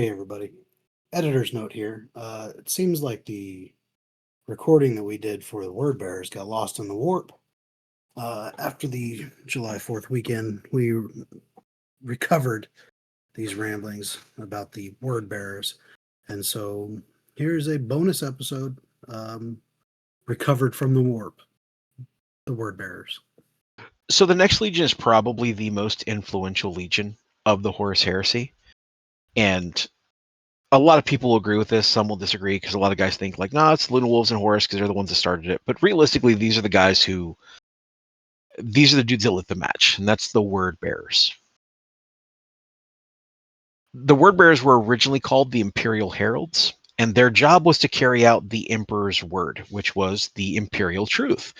Hey everybody. Editor's note here. It seems like the recording that we did for the Word Bearers got lost in the warp. After the July 4th weekend, we recovered these ramblings about the Word Bearers. And so here's a bonus episode, recovered from the warp, the Word Bearers. So the next legion is probably the most influential legion of the Horus Heresy. And a lot of people will agree with this. Some will disagree because a lot of guys think like, nah, it's Luna Wolves and Horus because they're the ones that started it. But realistically, these are the dudes that lit the match. And that's the Word Bearers. The Word Bearers were originally called the Imperial Heralds. And their job was to carry out the Emperor's word, which was the Imperial Truth.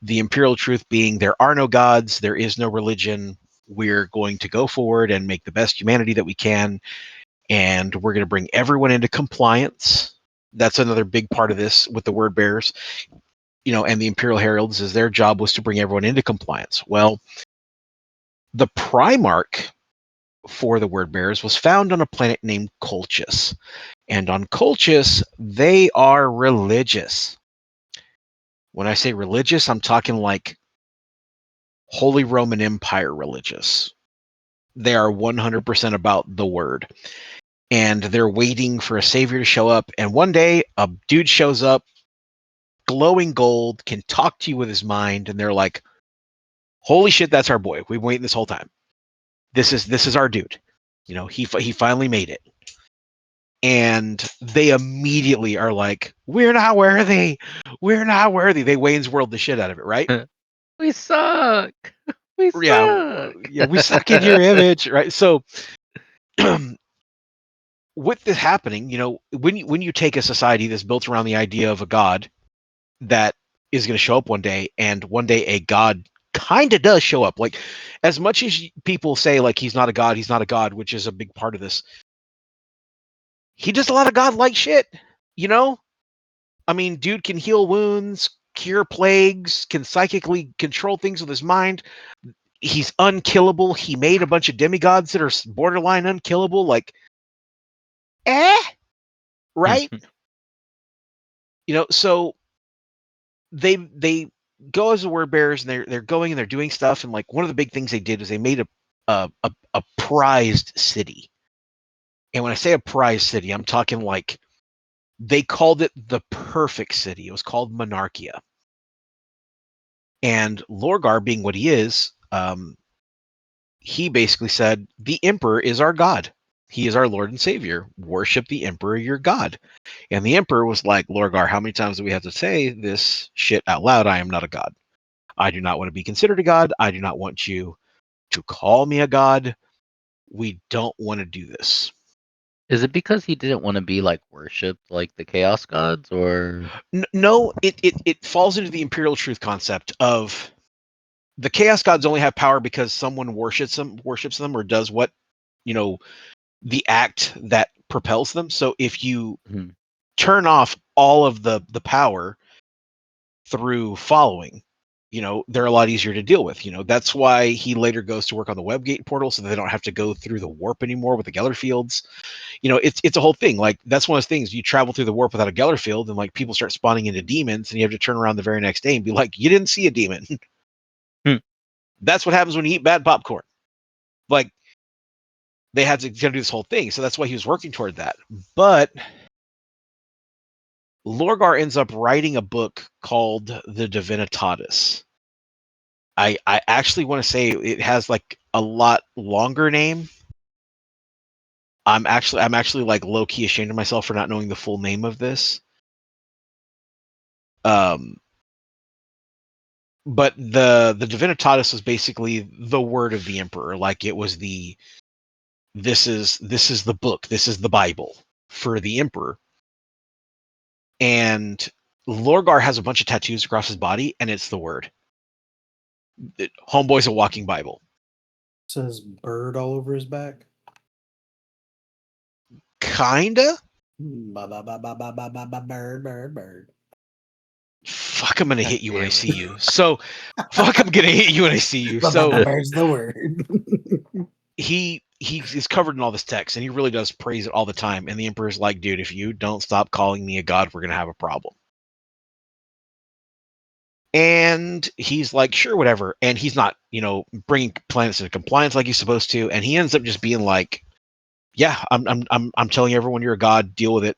The Imperial Truth being there are no gods, there is no religion, we're going to go forward and make the best humanity that we can, and we're going to bring everyone into compliance. That's another big part of this with the Word Bearers, and the Imperial Heralds is their job was to bring everyone into compliance. Well, the Primarch for the Word Bearers was found on a planet named Colchis. And on Colchis, they are religious. When I say religious, I'm talking like Holy Roman Empire religious. They are 100% about the word. And they're waiting for a savior to show up. And one day, a dude shows up, glowing gold, can talk to you with his mind. And they're like, holy shit, that's our boy. We've been waiting this whole time. This is our dude. He finally made it. And they immediately are like, we're not worthy. We're not worthy. They Wayne's World the shit out of it, right? We suck. We Yeah, suck. we suck in your image, right? So with this happening, when you take a society that's built around the idea of a god that is going to show up one day, and one day a god kind of does show up. Like, as much as people say like he's not a god, which is a big part of this, he does a lot of god-like shit. I mean, dude can heal wounds, cure plagues, can psychically control things with his mind. He's unkillable. He made a bunch of demigods that are borderline unkillable. Like, right? So they go as the Word Bearers, and they're going and they're doing stuff. And like, one of the big things they did is they made a prized city. And when I say a prized city, I'm talking like they called it the perfect city. It was called Monarchia. And Lorgar, being what he is, he basically said, the Emperor is our god. He is our Lord and Savior. Worship the Emperor, your god. And the Emperor was like, Lorgar, how many times do we have to say this shit out loud? I am not a god. I do not want to be considered a god. I do not want you to call me a god. We don't want to do this. Is it because he didn't want to be like worshipped like the Chaos Gods, or No, it falls into the Imperial Truth concept of the Chaos Gods only have power because someone worships them, or does what, the act that propels them. So if you turn off all of the power through following, they're a lot easier to deal with. That's why he later goes to work on the Webgate portal, so they don't have to go through the warp anymore with the Geller fields. It's a whole thing. Like, that's one of those things. You travel through the warp without a Geller field, and like, people start spawning into demons, and you have to turn around the very next day and be like, you didn't see a demon. That's what happens when you eat bad popcorn. Like, they had to do this whole thing, so that's why he was working toward that. But Lorgar ends up writing a book called The Divinitatis. I actually want to say it has like a lot longer name. I'm actually like low key ashamed of myself for not knowing the full name of this. But the Divinitatis was basically the word of the Emperor. Like, it was this is the book, this is the Bible for the Emperor. And Lorgar has a bunch of tattoos across his body, and it's the word. Homeboy's a walking Bible. Says bird all over his back. Kinda. Bird. Fuck, I'm gonna hit you when I see you. So, fuck, I'm gonna hit you when I see you. So Bird's the word. he he's covered in all this text, and he really does praise it all the time. And the Emperor's like, dude, if you don't stop calling me a god, we're gonna have a problem. And he's like, sure, whatever. And he's not, bringing planets into compliance like he's supposed to. And he ends up just being like, yeah, I'm telling everyone you're a god. Deal with it.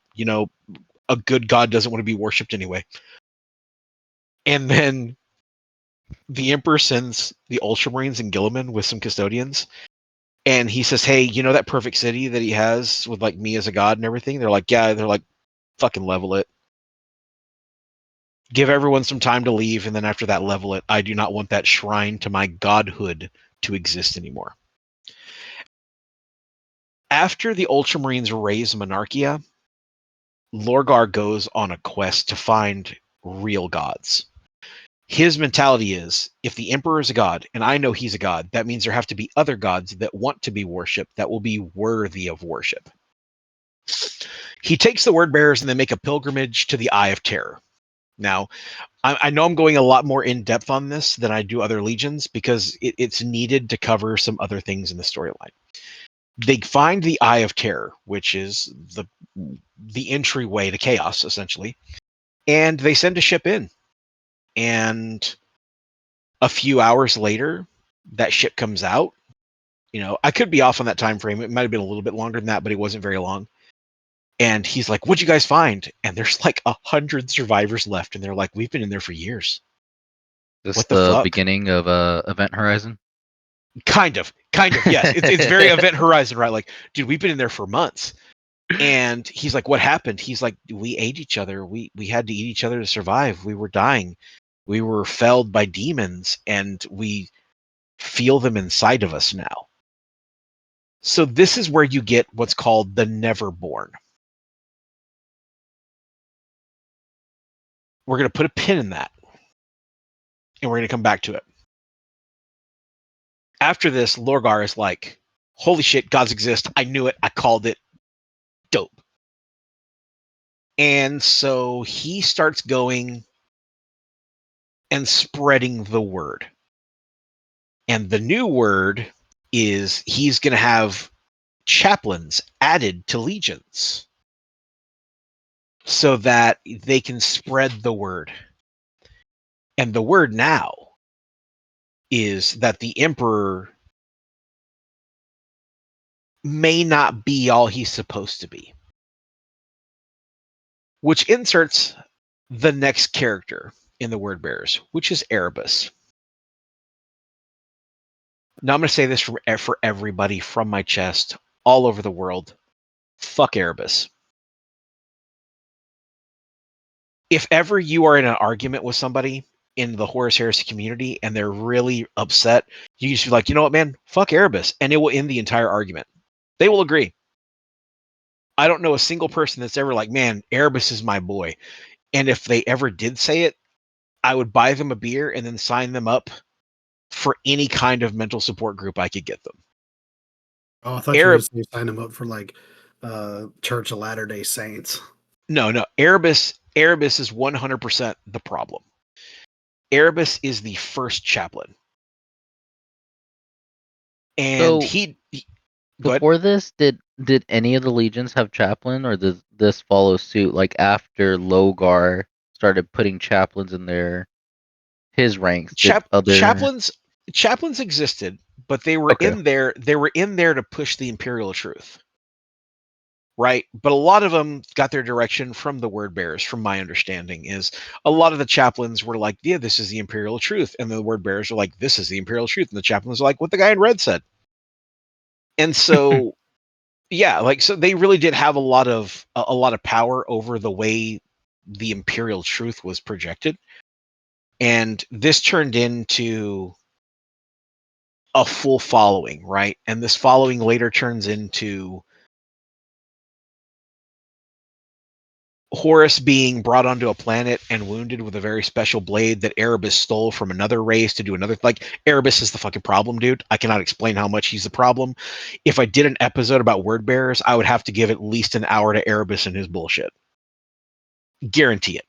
A good god doesn't want to be worshipped anyway. And then the Emperor sends the Ultramarines and Gilliman with some custodians. And he says, hey, that perfect city that he has with like me as a god and everything? They're like, yeah. They're like, fucking level it. Give everyone some time to leave, and then after that, level it. I do not want that shrine to my godhood to exist anymore. After the Ultramarines raise Monarchia, Lorgar goes on a quest to find real gods. His mentality is, if the Emperor is a god, and I know he's a god, that means there have to be other gods that want to be worshipped that will be worthy of worship. He takes the word bearers and they make a pilgrimage to the Eye of Terror. Now, I know I'm going a lot more in depth on this than I do other legions because it's needed to cover some other things in the storyline. They find the Eye of Terror, which is the entryway to chaos, essentially, and they send a ship in. And a few hours later, that ship comes out. I could be off on that time frame. It might have been a little bit longer than that, but it wasn't very long. And he's like, "What'd you guys find?" And there's like 100 survivors left, and they're like, "We've been in there for years. This What the the fuck?" beginning of Event Horizon. Kind of, yes. It's very Event Horizon, right? Like, dude, we've been in there for months. And he's like, "What happened?" He's like, "We ate each other. We had to eat each other to survive. We were dying. We were felled by demons, and we feel them inside of us now." So this is where you get what's called the Neverborn. We're going to put a pin in that, and we're going to come back to it. After this, Lorgar is like, "Holy shit, gods exist. I knew it. I called it. Dope." And so he starts going and spreading the word. And the new word is he's going to have chaplains added to legions so that they can spread the word. And the word now is that the Emperor may not be all he's supposed to be. Which inserts the next character in the word bearers, which is Erebus. Now I'm going to say this for everybody from my chest, all over the world. Fuck Erebus. If ever you are in an argument with somebody in the Horus Heresy community and they're really upset, you just be like, you know what, man? Fuck Erebus. And it will end the entire argument. They will agree. I don't know a single person that's ever like, man, Erebus is my boy. And if they ever did say it, I would buy them a beer and then sign them up for any kind of mental support group I could get them. Oh, I thought you were going to say sign them up for like Church of Latter-day Saints. No. Erebus is 100% the problem. Erebus is the first chaplain. And So go ahead. before this, did any of the legions have chaplain, or did this follow suit? Like after Logar started putting chaplains in his ranks, did other? Chaplains existed, but they were Okay. in there. They were in there to push the imperial truth, right? But a lot of them got their direction from the word bearers. From my understanding, is a lot of the chaplains were like, "Yeah, this is the imperial truth," and the word bearers are like, "This is the imperial truth," and the chaplains are like, "What the guy in red said." And so, yeah, like so they really did have a lot of power over the way the imperial truth was projected, and this turned into a full following, right? And this following later turns into Horus being brought onto a planet and wounded with a very special blade that Erebus stole from another race to do another. Like, Erebus is the fucking problem, dude. I cannot explain how much he's the problem. If I did an episode about word bearers, I would have to give at least an hour to Erebus and his bullshit. Guarantee it.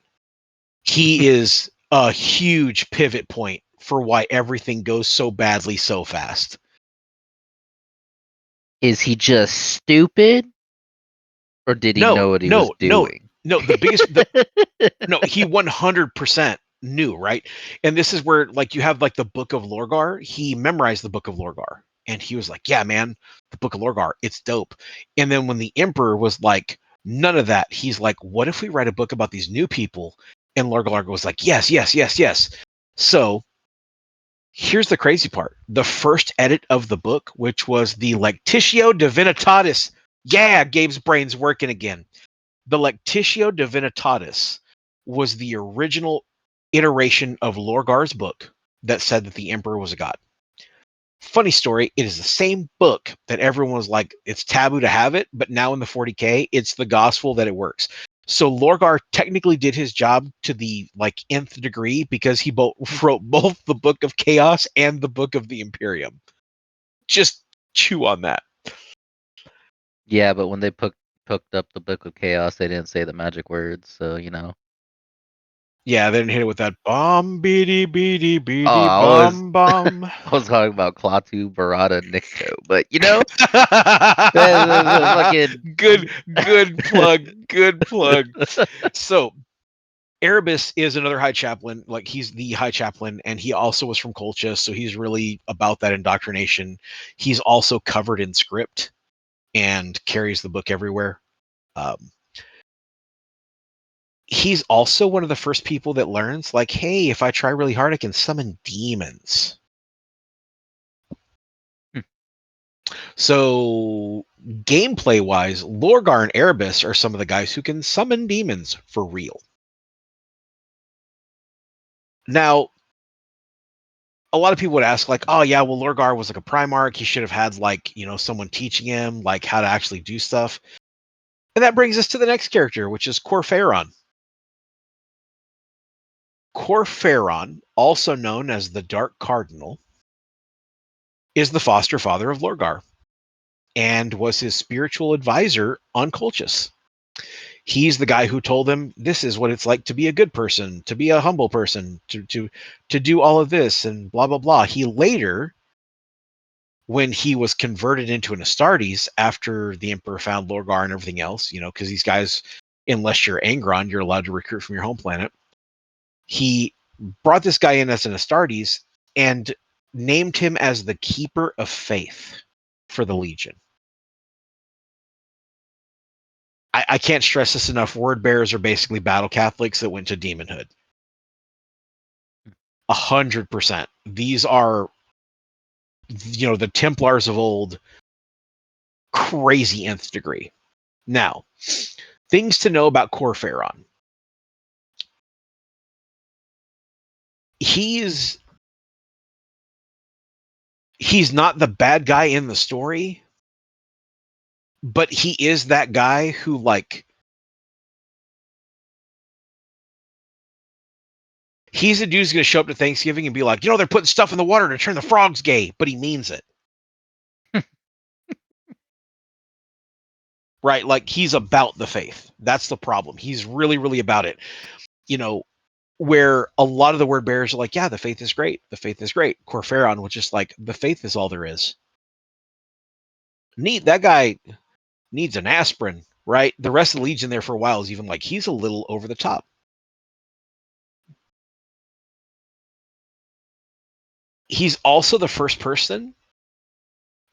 He is a huge pivot point for why everything goes so badly so fast. Is he just stupid? Or did he know what he was doing? No, he 100% knew, right? And this is where, like, you have like the Book of Lorgar. He memorized the Book of Lorgar, and he was like, "Yeah, man, the Book of Lorgar, it's dope." And then when the Emperor was like, "None of that," he's like, "What if we write a book about these new people?" And Lorgar was like, "Yes, yes, yes, yes." So here's the crazy part: the first edit of the book, which was the Lectitio Divinitatis. Yeah, Gabe's brain's working again. The Lectitio Divinitatis was the original iteration of Lorgar's book that said that the Emperor was a god. Funny story, it is the same book that everyone was like, it's taboo to have it, but now in the 40K, it's the gospel that it works. So Lorgar technically did his job to the like nth degree because he wrote both the Book of Chaos and the Book of the Imperium. Just chew on that. Yeah, but when they hooked up the Book of Chaos, they didn't say the magic words, so you know. Yeah, they didn't hit it with that bomb beady beady Oh, beady bomb bomb. I was talking about Klaatu, Barada, Nikto, but you know, the fucking good plug. Good plug. So Erebus is another high chaplain. Like, he's the high chaplain, and he also was from Colchis, so he's really about that indoctrination. He's also covered in script and carries the book everywhere. Um, he's also one of the first people that learns, like, hey, if I try really hard, I can summon demons. So, gameplay wise, Lorgar and Erebus are some of the guys who can summon demons for real. Now, a lot of people would ask, like, oh, yeah, well, Lorgar was like a Primarch. He should have had, like, someone teaching him, like, how to actually do stuff. And that brings us to the next character, which is Corphaeron. Corphaeron, also known as the Dark Cardinal, is the foster father of Lorgar and was his spiritual advisor on Colchis. He's the guy who told him this is what it's like to be a good person, to be a humble person, to do all of this and blah blah blah. He later, when he was converted into an Astartes after the Emperor found Lorgar and everything else, because these guys, unless you're Angron, you're allowed to recruit from your home planet. He brought this guy in as an Astartes and named him as the Keeper of Faith for the Legion. I can't stress this enough. Word bearers are basically battle Catholics that went to demonhood. 100%. These are, the Templars of old, crazy nth degree. Now, things to know about Corphaeron. He's not the bad guy in the story, but he is that guy who, like, he's a dude who's going to show up to Thanksgiving and be like, they're putting stuff in the water to turn the frogs gay, but he means it. Right? Like, he's about the faith. That's the problem. He's really, really about it. Where a lot of the word bearers are like, yeah, the faith is great. The faith is great. Corphaeron was just like, the faith is all there is. Neat. That guy needs an aspirin, right? The rest of the Legion there for a while is even like, he's a little over the top. He's also the first person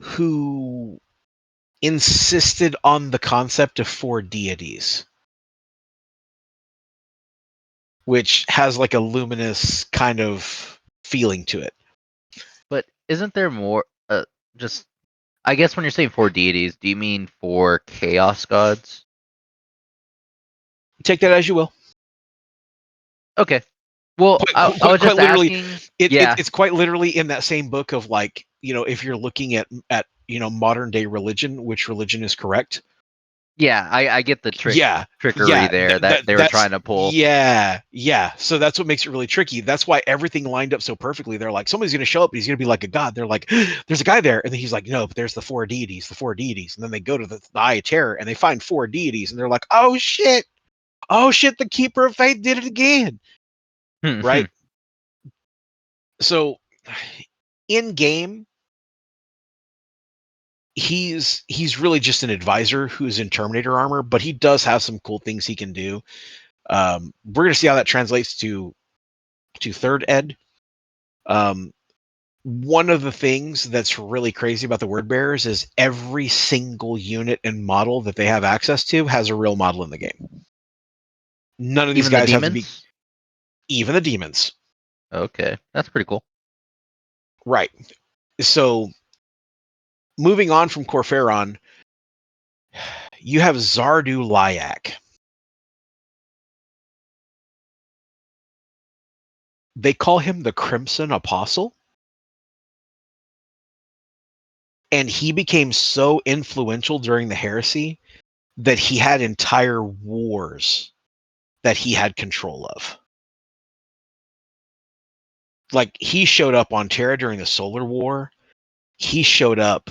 who insisted on the concept of 4 deities, which has like a luminous kind of feeling to it. But isn't there more? Just I guess when you're saying 4 deities, do you mean 4 chaos gods? Take that as you will. Okay. Well, I was Quite just literally, asking. it's quite literally in that same book of, like, if you're looking at modern day religion, which religion is correct. Yeah, I get the trickery there that they were that's trying to pull. yeah. So that's what makes it really tricky. That's why everything lined up so perfectly. They're like, somebody's going to show up, he's going to be like a god. They're like, there's a guy there, and then he's like, no, but there's the 4 deities, and then they go to the Eye of Terror, and they find 4 deities, and they're like, oh shit, the Keeper of Faith did it again, right? So, in game, he's really just an advisor who's in Terminator armor, but he does have some cool things he can do. We're gonna see how that translates to third ed. One of the things that's really crazy about the word bearers is every single unit and model that they have access to has a real model in the game. None of these Even the guys have to be, demons? even the demons. Okay, that's pretty cool. Right. So moving on from Corferon, you have Zardu Lyak. They call him the Crimson Apostle. And he became so influential during the heresy that he had entire wars that he had control of. Like, he showed up on Terra during the Solar War. He showed up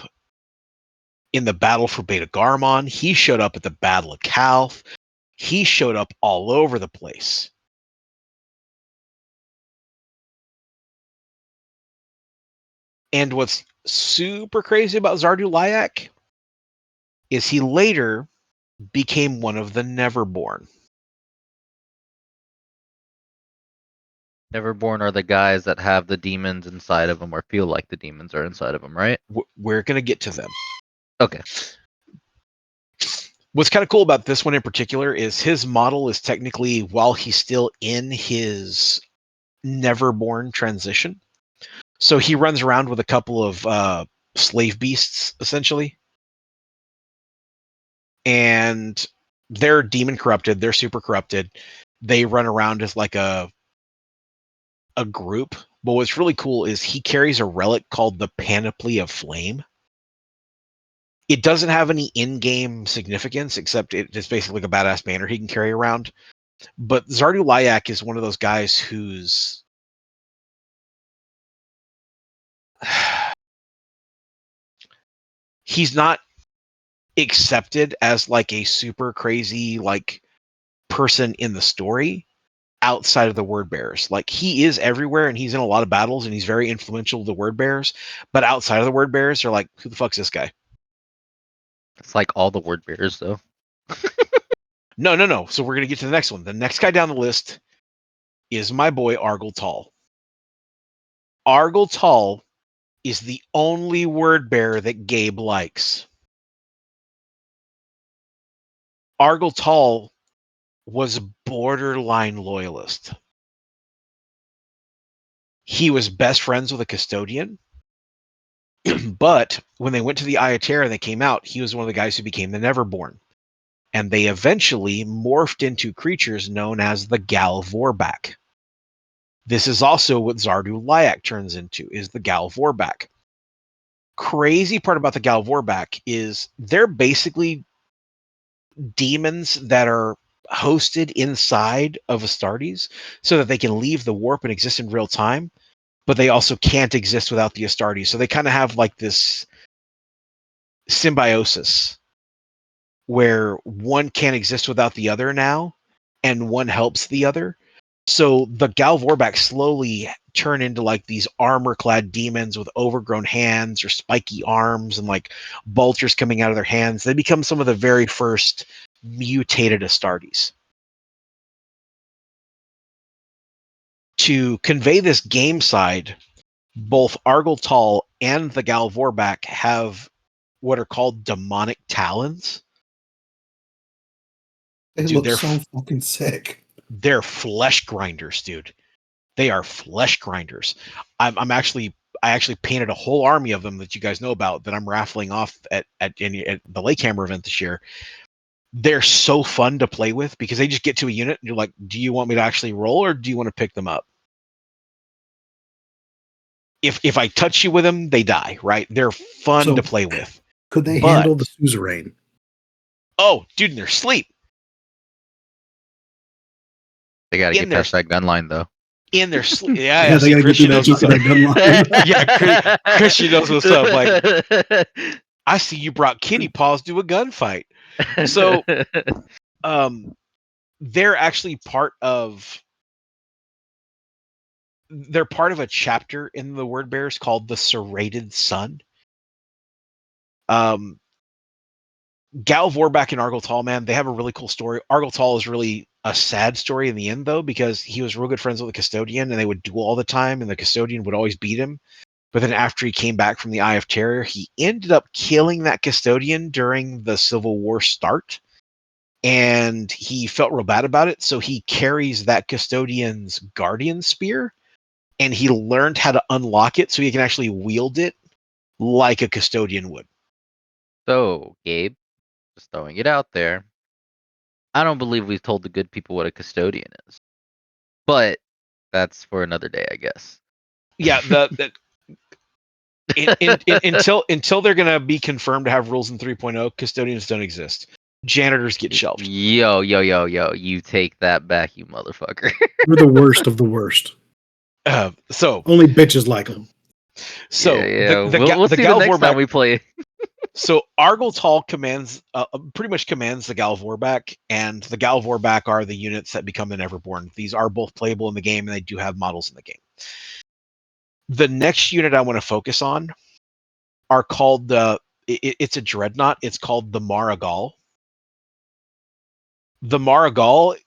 in the battle for Beta Garmon. He showed up at the Battle of Calth. He showed up all over the place. And what's super crazy about Zardu Lyak is he later became one of the Neverborn. Neverborn are the guys that have the demons inside of them or feel like the demons are inside of them, right? We're going to get to them. Okay. What's kind of cool about this one in particular is his model is technically, while he's still in his Neverborn transition. So he runs around with a couple of slave beasts, essentially. And they're demon corrupted. They're super corrupted. They run around as like a group. But what's really cool is he carries a relic called the Panoply of Flame. It doesn't have any in-game significance, except it's basically like a badass banner he can carry around. But Zardu Lyak is one of those guys who's he's not accepted as like a super crazy like person in the story outside of the word bearers. Like, he is everywhere and he's in a lot of battles and he's very influential to the word bearers, but outside of the word bearers, they're like, who the fuck's this guy? It's like all the word bearers, though. No. So we're gonna get to the next one. The next guy down the list is my boy Argel Tall. Argel Tall is the only word bearer that Gabe likes. Argel Tall was a borderline loyalist. He was best friends with a custodian, but when they went to the Eye of Terror and they came out, he was one of the guys who became the Neverborn. And they eventually morphed into creatures known as the Gal Vorbak. This is also what Zardu Lyak turns into, is the Gal Vorbak. Crazy part about the Gal Vorbak is they're basically demons that are hosted inside of Astartes so that they can leave the warp and exist in real time, but they also can't exist without the Astartes. So they kind of have like this symbiosis where one can't exist without the other now, and one helps the other. So the Gal Vorbak slowly turn into like these armor-clad demons with overgrown hands or spiky arms and like bolters coming out of their hands. They become some of the very first mutated Astartes. To convey this game side, both Argel Tall and the Gal Vorbak have what are called demonic talons. They Dude, look so fucking sick. They're flesh grinders, dude. They are flesh grinders. I actually painted a whole army of them that you guys know about that I'm raffling off at the Lake Hammer event this year. They're so fun to play with because they just get to a unit and you're like, do you want me to actually roll or do you want to pick them up? If I touch you with them, they die, right? They're fun So to play with. could they But handle the suzerain? oh, dude, in their sleep. They got to In get their past that gun line, though. in their sleep. Yeah, Yeah. they See, gotta get through Christian knows what's up. that gun line. Yeah, Christian knows what's up. Like, I see you brought kitty paws to a gunfight. So, they're actually they're part of a chapter in the Word Bearers called the Serrated Sun. Gal Vorbak and Argotol, man, they have a really cool story. Argotol is really a sad story in the end, though, because he was real good friends with the Custodian, and they would duel all the time, and the Custodian would always beat him. But then after he came back from the Eye of Terror, he ended up killing that Custodian during the Civil War start, and he felt real bad about it, so he carries that Custodian's Guardian Spear, and he learned how to unlock it so he can actually wield it like a Custodian would. So, Gabe, just throwing it out there. I don't believe we've told the good people what a custodian is. But that's for another day, I guess. Yeah, until they're gonna be confirmed to have rules in 3.0, custodians don't exist. Janitors get shelved. Yo, you take that back, you motherfucker. We're the worst of the worst. So only bitches like them. So yeah. We'll see the next time we play. So Argotol commands, pretty much commands the Gal Vorbak, and the Gal Vorbak are the units that become the Neverborn. These are both playable in the game, and they do have models in the game. The next unit I want to focus on are called it's a dreadnought. It's called the Marigal. The Marigal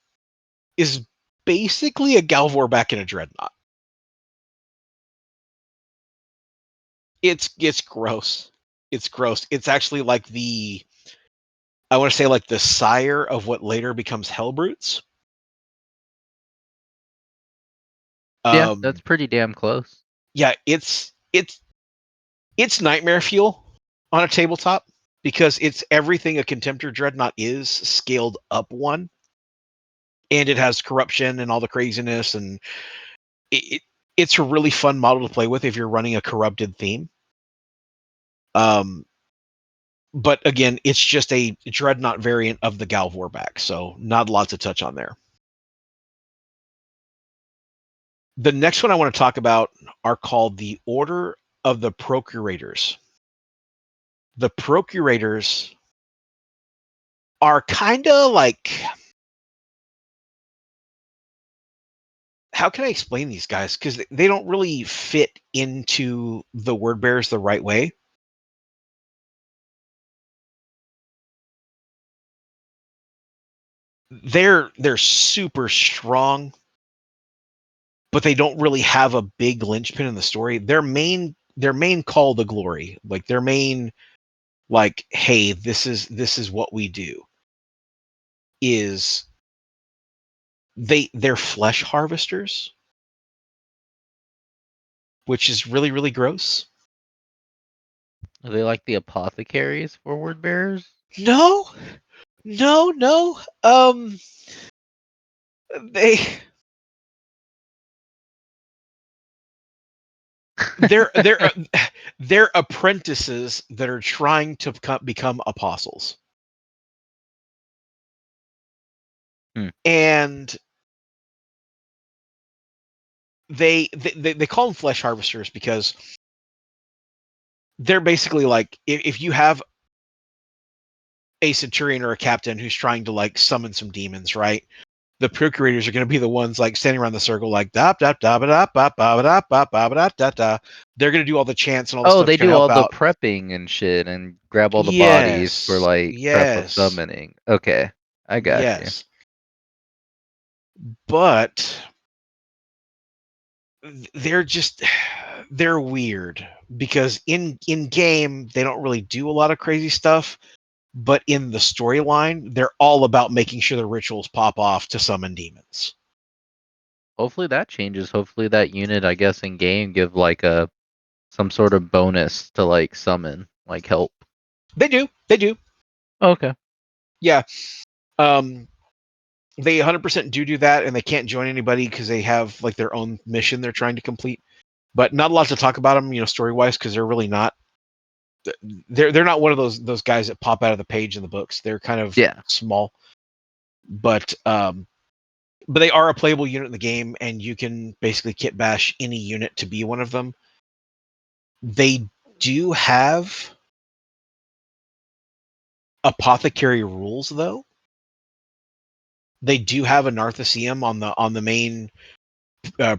is basically a Gal Vorbak in a dreadnought. It's gross. It's gross. It's actually like I want to say like the sire of what later becomes Hellbrutes. Yeah, that's pretty damn close. Yeah, it's nightmare fuel on a tabletop because it's everything a Contemptor Dreadnought is scaled up one, and it has corruption and all the craziness, and it's a really fun model to play with if you're running a corrupted theme. But again, it's just a Dreadnought variant of the Gal Vorbak, so not a lot to touch on there. The next one I want to talk about are called the Order of the Procurators. The Procurators are kind of like, how can I explain these guys? Because they don't really fit into the word bearers the right way. They're super strong, but they don't really have a big linchpin in the story. Their main call to glory, like their main, like, hey, this is what we do, is they're flesh harvesters, which is really, really gross. Are they like the apothecaries for word bearers? No. They they're apprentices that are trying to become apostles. And they call them flesh harvesters because they're basically like, if you have a centurion or a captain who's trying to like summon some demons, right? The procurators are going to be the ones like standing around the circle, like da da da da da da da da da da. They're going to do all the chants and all the stuff. They to do help all the out. prepping and shit, and grab all the bodies for Yes, like prep of yes, summoning. Okay, I got you. But they're weird because in game they don't really do a lot of crazy stuff, but in the storyline they're all about making sure the rituals pop off to summon demons. Hopefully that changes. Hopefully that unit, I guess, in game give like some sort of bonus to like summon, like help. They do. Okay. Yeah. They 100% do that, and they can't join anybody because they have like their own mission they're trying to complete. But not a lot to talk about them, story wise, because they're really not. They're not one of those guys that pop out of the page in the books. They're kind of small, but they are a playable unit in the game, and you can basically kit bash any unit to be one of them. They do have apothecary rules, though. They do have a Narthasium on the main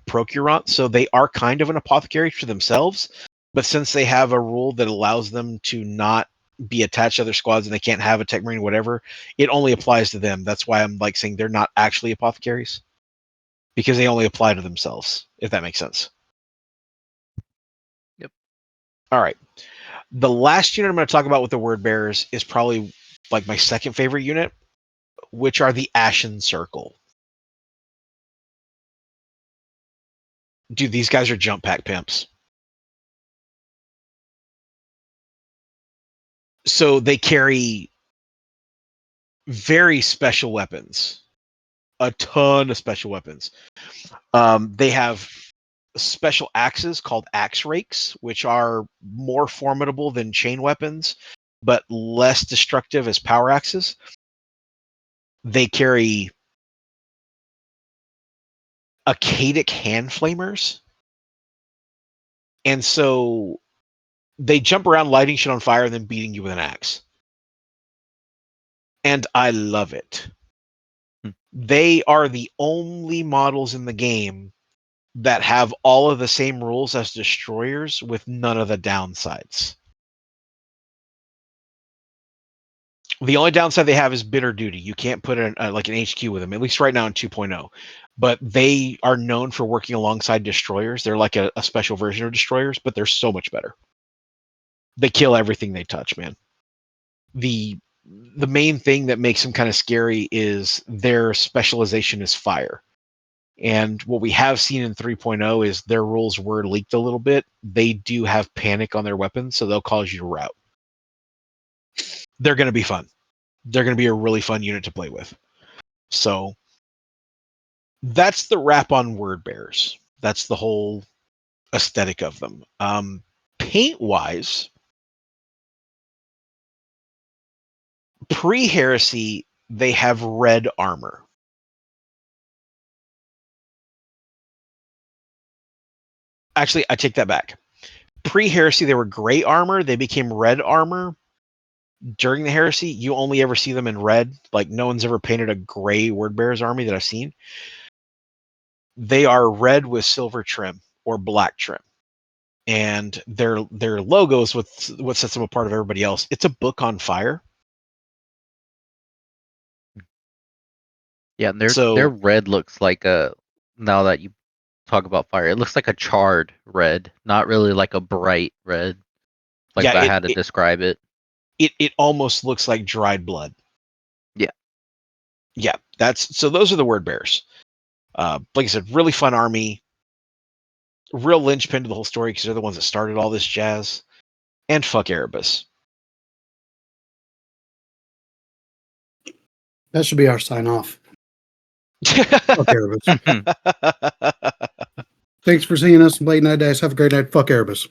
procurant, so they are kind of an apothecary to themselves. But since they have a rule that allows them to not be attached to other squads and they can't have a tech marine, whatever, it only applies to them. That's why I'm like saying they're not actually apothecaries, because they only apply to themselves, if that makes sense. Yep. All right. The last unit I'm going to talk about with the word bearers is probably like my second favorite unit, which are the Ashen Circle. Dude, these guys are jump pack pimps. So they carry very special weapons, a ton of special weapons. They have special axes called axe rakes, which are more formidable than chain weapons, but less destructive as power axes. They carry Akkadic hand flamers. And so they jump around lighting shit on fire and then beating you with an axe. And I love it. They are the only models in the game that have all of the same rules as destroyers with none of the downsides. The only downside they have is bitter duty. You can't put like an HQ with them, at least right now in 2.0. But they are known for working alongside destroyers. They're like a special version of destroyers, but they're so much better. They kill everything they touch, man. The main thing that makes them kind of scary is their specialization is fire. And what we have seen in 3.0 is their rules were leaked a little bit. They do have panic on their weapons, so they'll cause you to rout. They're going to be fun. They're going to be a really fun unit to play with. So that's the wrap on word bearers. That's the whole aesthetic of them. Paint-wise, pre-heresy, they have red armor. Actually, I take that back. Pre-heresy, they were gray armor. They became red armor. During the heresy, you only ever see them in red. Like, no one's ever painted a gray word bearers army that I've seen. They are red with silver trim or black trim. And their logo is what sets them apart of everybody else. It's a book on fire. Yeah, their red looks like now that you talk about fire, it looks like a charred red, not really like a bright red. Like if I had to describe it. It almost looks like dried blood. Yeah. Yeah, those are the word bearers. Like I said, really fun army. Real linchpin to the whole story because they're the ones that started all this jazz. And fuck Erebus. That should be our sign off. Fuck Erebus. Thanks for seeing us late night, guys. Have a great night. Fuck Erebus.